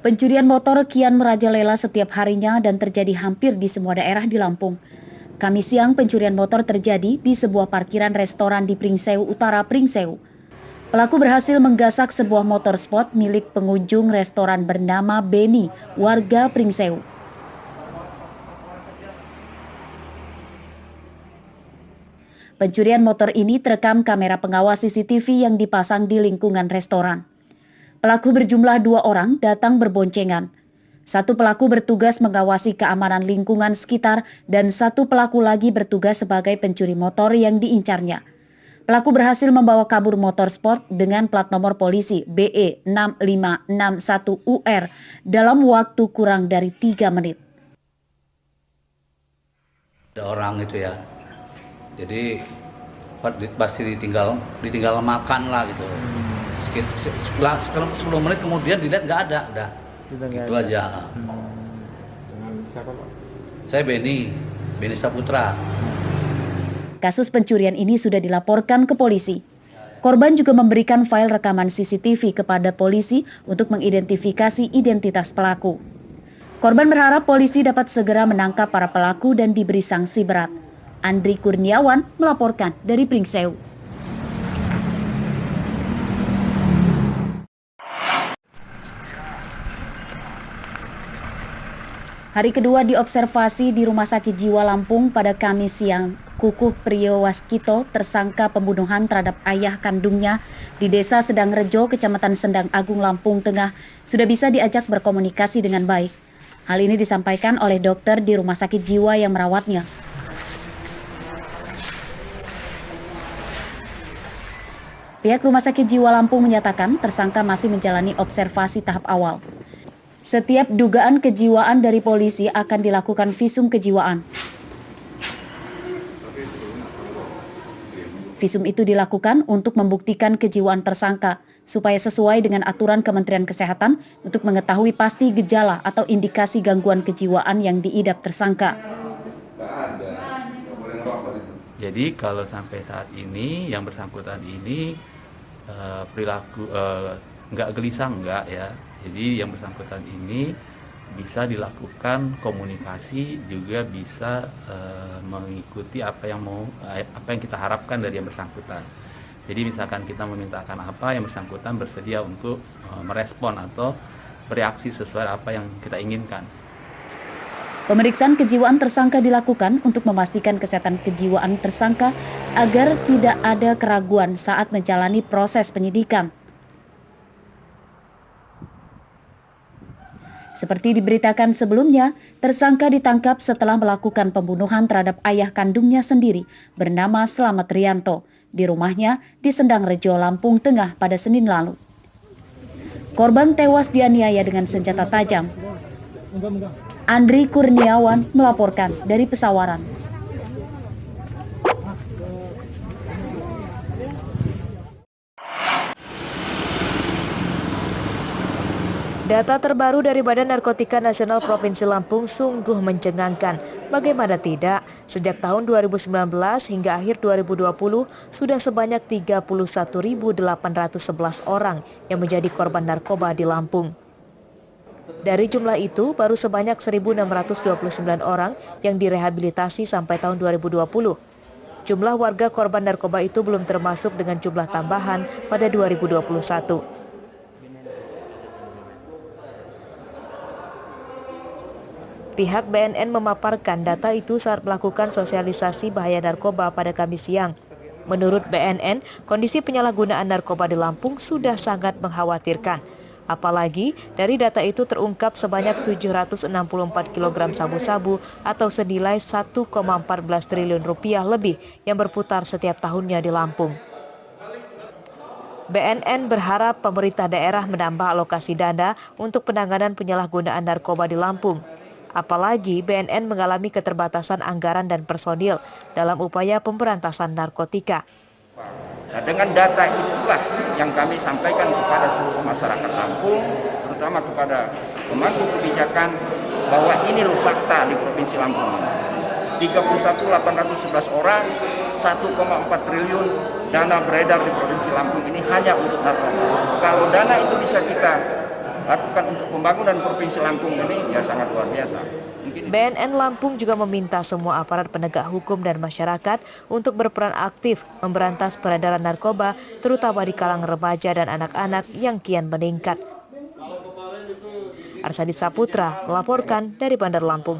Pencurian motor kian merajalela setiap harinya dan terjadi hampir di semua daerah di Lampung. Kamis siang pencurian motor terjadi di sebuah parkiran restoran di Pringsewu Utara, Pringsewu. Pelaku berhasil menggasak sebuah motor sport milik pengunjung restoran bernama Beni, warga Pringsewu. Pencurian motor ini terekam kamera pengawas CCTV yang dipasang di lingkungan restoran. Pelaku berjumlah 2 orang datang berboncengan. Satu pelaku bertugas mengawasi keamanan lingkungan sekitar dan satu pelaku lagi bertugas sebagai pencuri motor yang diincarnya. Pelaku berhasil membawa kabur motor sport dengan plat nomor polisi BE 6561UR dalam waktu kurang dari 3 menit. Ada orang itu ya, jadi pasti ditinggal makan lah gitu. Setelah 10 menit kemudian dilihat nggak ada, udah gitu aja. Dengan siapa Pak? Saya Beni Saputra. Kasus pencurian ini sudah dilaporkan ke polisi. Korban juga memberikan file rekaman CCTV kepada polisi untuk mengidentifikasi identitas pelaku. Korban berharap polisi dapat segera menangkap para pelaku dan diberi sanksi berat. Andri Kurniawan melaporkan dari Pringsewu. Hari kedua diobservasi di Rumah Sakit Jiwa Lampung pada Kamis siang. Kukuh Priyowaskito, tersangka pembunuhan terhadap ayah kandungnya di Desa Sedang Rejo, Kecamatan Sendang Agung, Lampung Tengah, sudah bisa diajak berkomunikasi dengan baik. Hal ini disampaikan oleh dokter di Rumah Sakit Jiwa yang merawatnya. Pihak Rumah Sakit Jiwa Lampung menyatakan tersangka masih menjalani observasi tahap awal. Setiap dugaan kejiwaan dari polisi akan dilakukan visum kejiwaan. Visum itu dilakukan untuk membuktikan kejiwaan tersangka supaya sesuai dengan aturan Kementerian Kesehatan untuk mengetahui pasti gejala atau indikasi gangguan kejiwaan yang diidap tersangka. Jadi kalau sampai saat ini yang bersangkutan ini perilaku nggak gelisah, enggak ya. Jadi yang bersangkutan ini bisa dilakukan komunikasi, juga bisa mengikuti apa yang kita harapkan dari yang bersangkutan. Jadi misalkan kita memintakan apa, yang bersangkutan bersedia untuk merespon atau bereaksi sesuai apa yang kita inginkan. Pemeriksaan kejiwaan tersangka dilakukan untuk memastikan kesehatan kejiwaan tersangka agar tidak ada keraguan saat menjalani proses penyidikan. Seperti diberitakan sebelumnya, tersangka ditangkap setelah melakukan pembunuhan terhadap ayah kandungnya sendiri bernama Slamet Rianto di rumahnya di Sendang Rejo, Lampung Tengah pada Senin lalu. Korban tewas dianiaya dengan senjata tajam. Andri Kurniawan melaporkan dari Pesawaran. Data terbaru dari Badan Narkotika Nasional Provinsi Lampung sungguh mencengangkan. Bagaimana tidak, sejak tahun 2019 hingga akhir 2020 sudah sebanyak 31.811 orang yang menjadi korban narkoba di Lampung. Dari jumlah itu, baru sebanyak 1.629 orang yang direhabilitasi sampai tahun 2020. Jumlah warga korban narkoba itu belum termasuk dengan jumlah tambahan pada 2021. Pihak BNN memaparkan data itu saat melakukan sosialisasi bahaya narkoba pada Kamis siang. Menurut BNN, kondisi penyalahgunaan narkoba di Lampung sudah sangat mengkhawatirkan. Apalagi dari data itu terungkap sebanyak 764 kg sabu-sabu atau senilai 1,14 triliun rupiah lebih yang berputar setiap tahunnya di Lampung. BNN berharap pemerintah daerah menambah alokasi dana untuk penanganan penyalahgunaan narkoba di Lampung. Apalagi BNN mengalami keterbatasan anggaran dan personil dalam upaya pemberantasan narkotika. Nah, dengan data itulah yang kami sampaikan kepada seluruh masyarakat Lampung, terutama kepada pemangku kebijakan, bahwa ini loh fakta di Provinsi Lampung. 31.811 orang, 1,4 triliun dana beredar di Provinsi Lampung ini hanya untuk narkoba. Kalau dana itu bisa kita lakukan untuk pembangunan Provinsi Lampung ini ya sangat luar biasa. BNN Lampung juga meminta semua aparat penegak hukum dan masyarakat untuk berperan aktif memberantas peredaran narkoba, terutama di kalangan remaja dan anak-anak yang kian meningkat. Arsadi Saputra melaporkan dari Bandar Lampung.